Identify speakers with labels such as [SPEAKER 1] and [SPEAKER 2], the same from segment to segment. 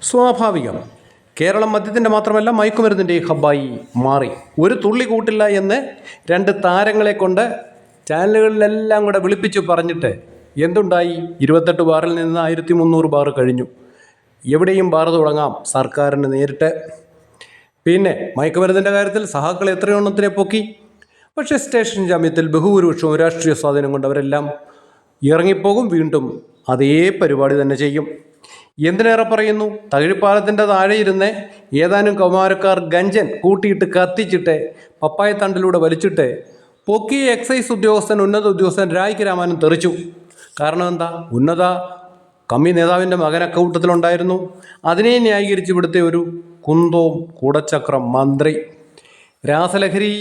[SPEAKER 1] സ്വാഭാവികം. കേരളം മദ്യത്തിൻ്റെ മാത്രമല്ല മയക്കുമരുന്നിൻ്റെ ഹബ്ബായി മാറി. ഒരു തുള്ളി കൂട്ടില്ല എന്ന് രണ്ട് താരങ്ങളെ കൊണ്ട് ചാനലുകളിലെല്ലാം കൂടെ വിളിപ്പിച്ച് പറഞ്ഞിട്ട് എന്തുണ്ടായി? 28 ബാറിൽ നിന്ന് 1300 ബാർ കഴിഞ്ഞു. എവിടെയും ബാർ തുടങ്ങാം സർക്കാരിന് നേരിട്ട്. പിന്നെ മയക്കുമരുന്നിൻ്റെ കാര്യത്തിൽ സഹാക്കൾ എത്രയെണ്ണത്തിനെ പൊക്കി. പക്ഷേ സ്റ്റേഷൻ ജാമ്യത്തിൽ ബഹുഭൂരിപക്ഷവും രാഷ്ട്രീയ സ്വാധീനം കൊണ്ട് അവരെല്ലാം ഇറങ്ങിപ്പോകും. വീണ്ടും അതേ പരിപാടി തന്നെ ചെയ്യും. എന്തിനേറെ പറയുന്നു, തകഴിപ്പാലത്തിൻ്റെ താഴെ ഇരുന്ന് ഏതാനും കൗമാരക്കാർ ഗഞ്ചൻ കൂട്ടിയിട്ട് കത്തിച്ചിട്ട് പപ്പായ തണ്ടിലൂടെ വലിച്ചിട്ട് പൊക്കിയ എക്സൈസ് ഉദ്യോഗസ്ഥൻ ഉന്നത ഉദ്യോഗസ്ഥൻ രായ്ക്ക് രാമാനും തെറിച്ചു. കാരണം എന്താ? ഉന്നത കമ്മി നേതാവിൻ്റെ മകൻ അക്കൂട്ടത്തിലുണ്ടായിരുന്നു. അതിനെ ന്യായീകരിച്ച് ഇവിടുത്തെ ഒരു കുന്തവും കൂടച്ചക്രം മന്ത്രി രാസലഹരി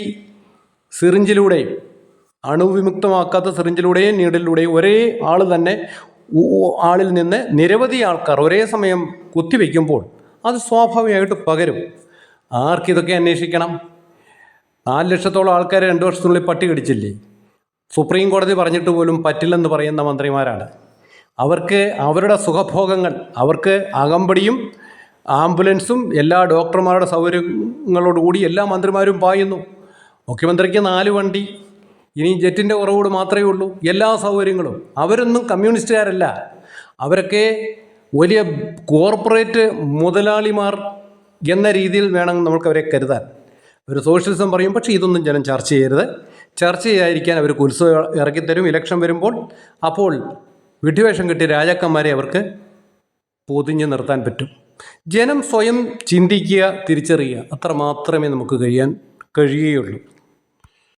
[SPEAKER 1] സിറിഞ്ചിലൂടെയും അണുവിമുക്തമാക്കാത്ത സിറിഞ്ചിലൂടെയും നീഡിലൂടെയും ഒരേ ആൾ തന്നെ ആളിൽ നിന്ന് നിരവധി ആൾക്കാർ ഒരേ സമയം കുത്തിവെക്കുമ്പോൾ അത് സ്വാഭാവികമായിട്ട് പകരും. ആർക്കിതൊക്കെ അന്വേഷിക്കണം? 4 ലക്ഷത്തോളം ആൾക്കാരെ 2 വർഷത്തിനുള്ളിൽ പട്ടി കടിച്ചില്ലേ? സുപ്രീം കോടതി പറഞ്ഞിട്ട് പോലും പറ്റില്ലെന്ന് പറയുന്ന മന്ത്രിമാരാണ്. അവർക്ക് അവരുടെ സുഖഭോഗങ്ങൾ, അവർക്ക് അകമ്പടിയും ആംബുലൻസും എല്ലാ ഡോക്ടർമാരുടെ സൗകര്യങ്ങളോടുകൂടി എല്ലാ മന്ത്രിമാരും പായുന്നു. മുഖ്യമന്ത്രിക്ക് 4 വണ്ടി, ഇനി ജെറ്റിൻ്റെ കുറവുകൂട് മാത്രമേ ഉള്ളൂ. എല്ലാ സൗകര്യങ്ങളും. അവരൊന്നും കമ്മ്യൂണിസ്റ്റുകാരല്ല. അവരൊക്കെ വലിയ കോർപ്പറേറ്റ് മുതലാളിമാർ എന്ന രീതിയിൽ വേണം നമ്മൾക്കവരെ കരുതാൻ. ഒരു സോഷ്യലിസം പറയും, പക്ഷേ ഇതൊന്നും ജനം ചർച്ച ചെയ്യരുത്. ചർച്ച ചെയ്യാതിരിക്കാൻ അവർക്ക് ഉത്സവം ഇറക്കിത്തരും ഇലക്ഷൻ വരുമ്പോൾ. അപ്പോൾ വിഡ്ഢിവേഷം കിട്ടിയ രാജാക്കന്മാരെ അവർക്ക് പൊതിഞ്ഞ് നിർത്താൻ പറ്റും. ജനം സ്വയം ചിന്തിക്കുക, തിരിച്ചറിയുക, അത്ര മാത്രമേ നമുക്ക് കഴിയുകയുള്ളൂ.